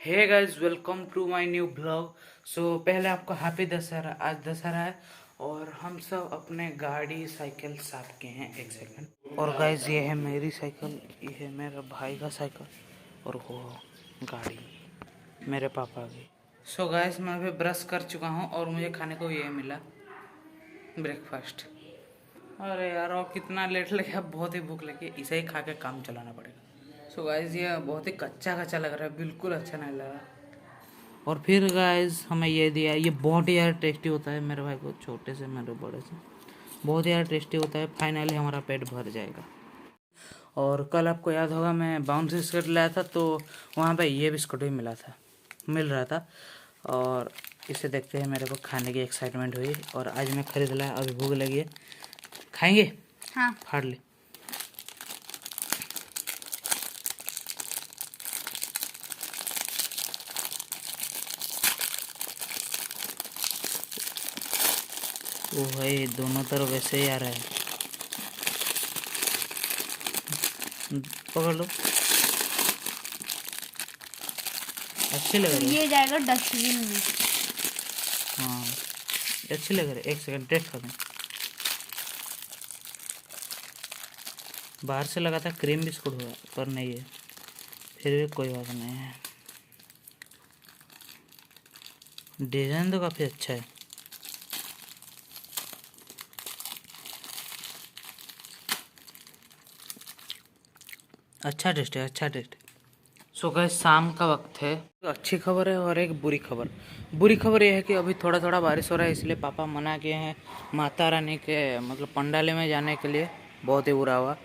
Hey guys, welcome to my new blog. पहले आपको happy Dussehra. आज दशहरा है और हम सब अपने गाड़ी साइकिल साफ किए हैं। एक सेकंड। और गाइस, ये है मेरी साइकिल, ये है मेरा भाई का साइकिल और वो गाड़ी मेरे पापा की। गाइस, मैं अभी ब्रश कर चुका हूँ और मुझे खाने को ये मिला, ब्रेकफास्ट। अरे यार, और कितना लेट लगे, अब बहुत ही भूख लगी, इसे ही खा के काम चलाना पड़ेगा। गाइस, ये बहुत ही कच्चा कच्चा लग रहा है, बिल्कुल अच्छा नहीं लग रहा। और फिर गाइस हमें ये दिया, ये बहुत ही यार टेस्टी होता है। मेरे भाई को छोटे से मेरे बड़े से बहुत ही यार टेस्टी होता है। फाइनली हमारा पेट भर जाएगा। और कल आपको याद होगा मैं बाउंस बिस्कुट लाया था, तो वहाँ पे ये बिस्कुट भी मिल रहा था। और इसे देखते हैं मेरे को खाने की एक्साइटमेंट हुई और आज मैं खरीद लाया। अभी भूख लगी है, खाएंगे? हाँ, फाड़ ले। ओ भाई, दोनों तरफ वैसे ही आ रहा है। पकड़ लो। अच्छी लग रही है। ये जाएगा डस्टबिन में। हाँ, अच्छी लग रही है। एक सेकंड टेस्ट कर दूँ। बाहर से लगा था क्रीम बिस्कुट हुआ, पर नहीं है। फिर भी कोई बात नहीं है। डिज़ाइन तो काफ़ी अच्छा है। अच्छा टेस्ट है, अच्छा टेस्ट है। गाइस, शाम का वक्त है। अच्छी खबर है और एक बुरी खबर। बुरी खबर यह है कि अभी थोड़ा थोड़ा बारिश हो रहा है, इसलिए पापा मना किए हैं माता रानी के मतलब पंडाले में जाने के लिए। बहुत ही बुरा हुआ।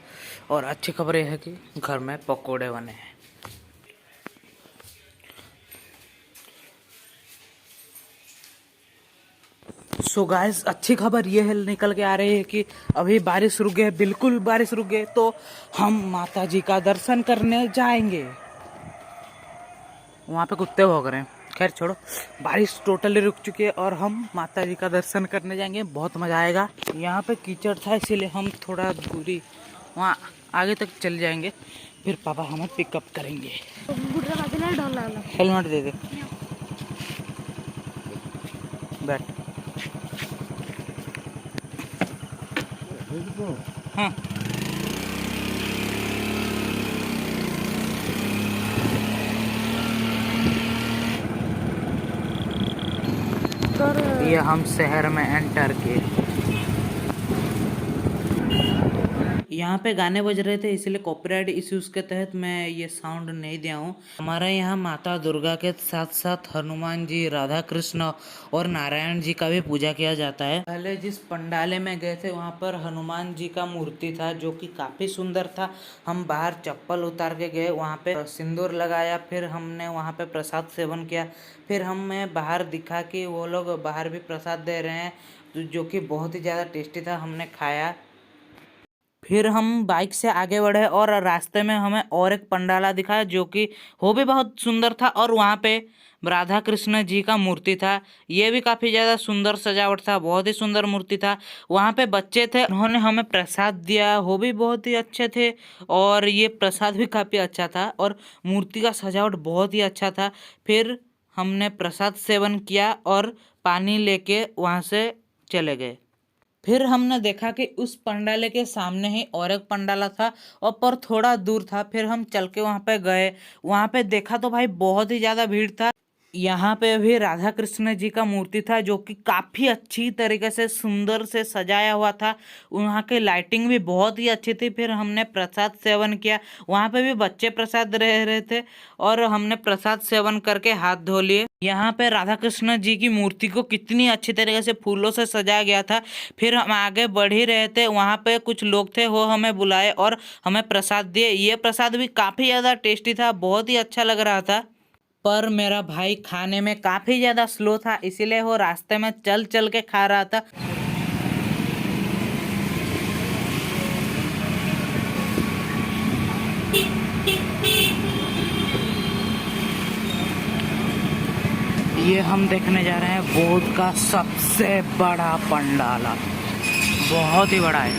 और अच्छी खबर यह है कि घर में पकोड़े बने हैं। गाइस, अच्छी खबर ये है निकल के आ रही है कि अभी बारिश रुक गई, बिल्कुल बारिश रुक गई, तो हम माता जी का दर्शन करने जाएंगे। वहाँ पे कुत्ते भौंक रहे हैं, खैर छोड़ो। बारिश टोटली रुक चुकी है और हम माता जी का दर्शन करने जाएंगे। बहुत मज़ा आएगा। यहाँ पे कीचड़ था, इसीलिए हम थोड़ा दूरी वहाँ आगे तक चल जाएंगे, फिर पापा हमें पिकअप करेंगे। हेलमेट दे दे, बैठ। हाँ, ये हम शहर में एंटर किए। यहाँ पे गाने बज रहे थे, इसलिए कॉपीराइट इश्यूज के तहत मैं ये साउंड नहीं दिया हूँ। हमारे यहाँ माता दुर्गा के साथ साथ हनुमान जी, राधा कृष्ण और नारायण जी का भी पूजा किया जाता है। पहले जिस पंडाले में गए थे वहाँ पर हनुमान जी का मूर्ति था, जो कि काफ़ी सुंदर था। हम बाहर चप्पल उतार के गए, वहाँ पे सिंदूर लगाया, फिर हमने वहाँ पे प्रसाद सेवन किया। फिर हमें बाहर दिखा कि वो लोग बाहर भी प्रसाद दे रहे हैं, जो कि बहुत ही ज़्यादा टेस्टी था। हमने खाया। फिर हम बाइक से आगे बढ़े और रास्ते में हमें और एक पंडाला दिखा, जो कि वो भी बहुत सुंदर था। और वहाँ पे राधा कृष्ण जी का मूर्ति था, ये भी काफ़ी ज़्यादा सुंदर सजावट था, बहुत ही सुंदर मूर्ति था। वहाँ पे बच्चे थे, उन्होंने हमें प्रसाद दिया, वो भी बहुत ही अच्छे थे। और ये प्रसाद भी काफ़ी अच्छा था और मूर्ति का सजावट बहुत ही अच्छा था। फिर हमने प्रसाद सेवन किया और पानी लेके वहाँ से चले गए। फिर हमने देखा कि उस पंडाले के सामने ही और एक पंडाला था और पर थोड़ा दूर था। फिर हम चल के वहाँ पे गए, वहाँ पे देखा तो भाई बहुत ही ज़्यादा भीड़ था। यहाँ पे भी राधा कृष्ण जी का मूर्ति था, जो कि काफ़ी अच्छी तरीके से सुंदर से सजाया हुआ था। वहाँ की लाइटिंग भी बहुत ही अच्छी थी। फिर हमने प्रसाद सेवन किया, वहाँ पे भी बच्चे प्रसाद रह रहे थे और हमने प्रसाद सेवन करके हाथ धो लिए। यहाँ पे राधा कृष्ण जी की मूर्ति को कितनी अच्छी तरीके से फूलों से सजाया गया था। फिर हम आगे बढ़ ही रहे थे, वहाँ पे कुछ लोग थे, वो हमें बुलाए और हमें प्रसाद दिए। ये प्रसाद भी काफ़ी ज़्यादा टेस्टी था, बहुत ही अच्छा लग रहा था। पर मेरा भाई खाने में काफ़ी ज़्यादा स्लो था, इसीलिए वो रास्ते में चल चल के खा रहा था। ये हम देखने जा रहे हैं बौद्ध का सबसे बड़ा पंडाला, बहुत ही बड़ा है।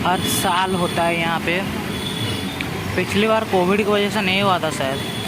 हर साल होता है यहाँ पे। पिछली बार कोविड की वजह से नहीं हुआ था शायद।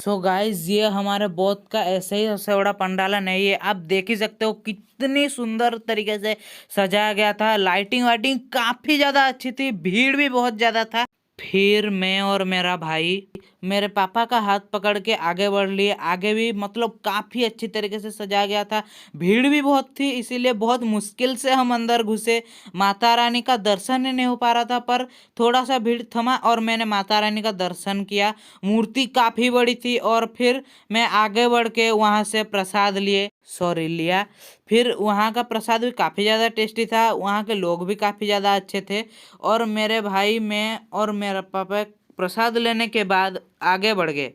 सो गाइस ये हमारे बौद्ध का ऐसे ही सबसे बड़ा पंडाला नहीं है, आप देख ही सकते हो कितनी सुंदर तरीके से सजाया गया था। लाइटिंग वाइटिंग काफी ज्यादा अच्छी थी, भीड़ भी बहुत ज्यादा था। फिर मैं और मेरा भाई मेरे पापा का हाथ पकड़ के आगे बढ़ लिए। आगे भी मतलब काफी अच्छी तरीके से सजाया गया था, भीड़ भी बहुत थी, इसीलिए बहुत मुश्किल से हम अंदर घुसे। माता रानी का दर्शन ही नहीं हो पा रहा था, पर थोड़ा सा भीड़ थमा और मैंने माता रानी का दर्शन किया। मूर्ति काफी बड़ी थी और फिर मैं आगे बढ़ के वहां से प्रसाद लिया। फिर वहाँ का प्रसाद भी काफ़ी ज़्यादा टेस्टी था, वहाँ के लोग भी काफ़ी ज़्यादा अच्छे थे। और मेरे भाई, मैं और मेरा पापा प्रसाद लेने के बाद आगे बढ़ गए।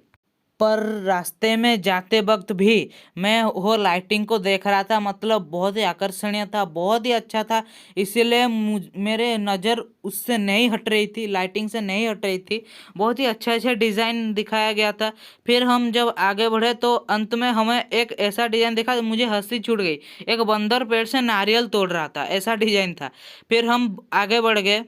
पर रास्ते में जाते वक्त भी मैं वो लाइटिंग को देख रहा था, मतलब बहुत ही आकर्षणीय था, बहुत ही अच्छा था। इसीलिए मेरे नज़र उससे नहीं हट रही थी, लाइटिंग से नहीं हट रही थी। बहुत ही अच्छा अच्छा डिज़ाइन दिखाया गया था। फिर हम जब आगे बढ़े तो अंत में हमें एक ऐसा डिज़ाइन दिखा, मुझे हंसी छूट गई। एक बंदर पेड़ से नारियल तोड़ रहा था, ऐसा डिज़ाइन था। फिर हम आगे बढ़ गए।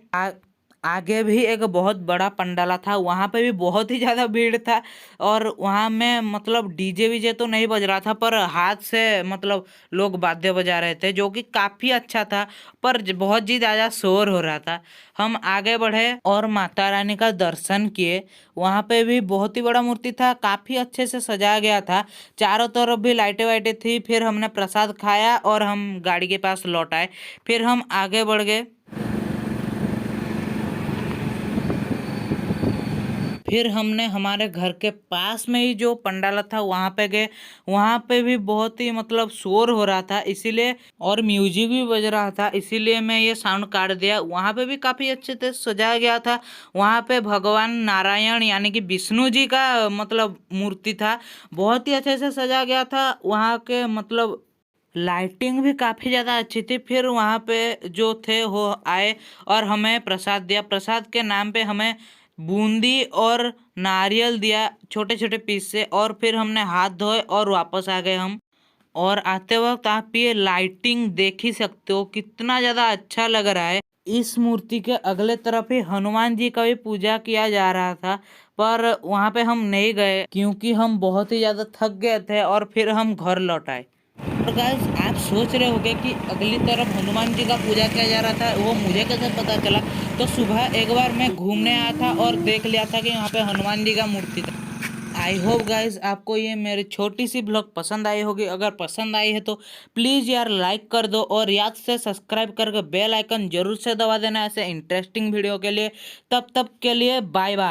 आगे भी एक बहुत बड़ा पंडाला था, वहाँ पे भी बहुत ही ज़्यादा भीड़ था। और वहाँ में मतलब डीजे वीजे तो नहीं बज रहा था, पर हाथ से मतलब लोग वाद्य बजा रहे थे, जो कि काफ़ी अच्छा था। पर बहुत ही ज़्यादा शोर हो रहा था। हम आगे बढ़े और माता रानी का दर्शन किए। वहाँ पे भी बहुत ही बड़ा मूर्ति था, काफ़ी अच्छे से सजाया गया था, चारों तरफ भी लाइटें वाइटें थी। फिर हमने प्रसाद खाया और हम गाड़ी के पास लौट आए। फिर हम आगे बढ़ गए। फिर हमने हमारे घर के पास में ही जो पंडाला था वहाँ पे गए। वहाँ पे भी बहुत ही मतलब शोर हो रहा था, इसीलिए और म्यूजिक भी बज रहा था, इसीलिए मैं ये साउंड काट दिया। वहाँ पे भी काफ़ी अच्छे से सजाया गया था। वहाँ पे भगवान नारायण यानी कि विष्णु जी का मतलब मूर्ति था, बहुत ही अच्छे से सजाया गया था। वहाँ के मतलब लाइटिंग भी काफ़ी ज़्यादा अच्छी थी। फिर वहाँ पे जो थे वो आए और हमें प्रसाद दिया। प्रसाद के नाम पे हमें बूंदी और नारियल दिया छोटे छोटे पीस से। और फिर हमने हाथ धोए और वापस आ गए हम। और आते वक्त आप ये लाइटिंग देख ही सकते हो, कितना ज़्यादा अच्छा लग रहा है। इस मूर्ति के अगले तरफ ही हनुमान जी का भी पूजा किया जा रहा था, पर वहाँ पे हम नहीं गए क्योंकि हम बहुत ही ज़्यादा थक गए थे और फिर हम घर लौट आए। और गाइस आप सोच रहे होगे कि अगली तरफ हनुमान जी का पूजा किया जा रहा था, वो मुझे कैसे पता चला? तो सुबह एक बार मैं घूमने आया था और देख लिया था कि यहाँ पे हनुमान जी का मूर्ति था। आई होप गाइस आपको ये मेरी छोटी सी ब्लॉग पसंद आई होगी। अगर पसंद आई है तो प्लीज़ यार लाइक कर दो और याद से सब्सक्राइब करके बेल आइकन जरूर से दबा देना ऐसे इंटरेस्टिंग वीडियो के लिए। तब तक के लिए बाय बाय।